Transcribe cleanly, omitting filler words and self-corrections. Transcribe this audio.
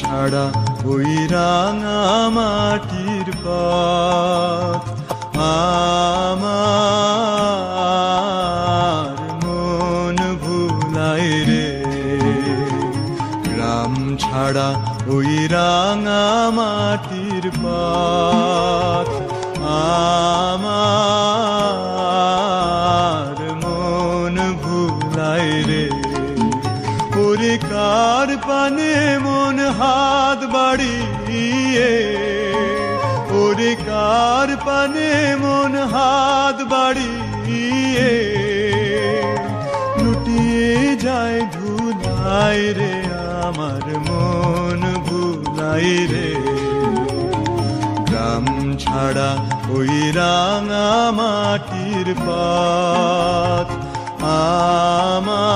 ছাড়া ওই রাঙা মাটির পথ আমার মন ভুলাই রে। গ্রাম ছাড়া ওই রাঙা মাটির পথ আমার মন ভুলাই রে। ওরে কার পানে মন হাত বাড়িয়ে, ওরে কার পানে মন হাত বাড়িয়ে লুটিয়ে যায় ধুলাই রে। আমার মন ভুলাই রে। গ্রাম ছাড়া ওই রাঙা মাটির পথ আমার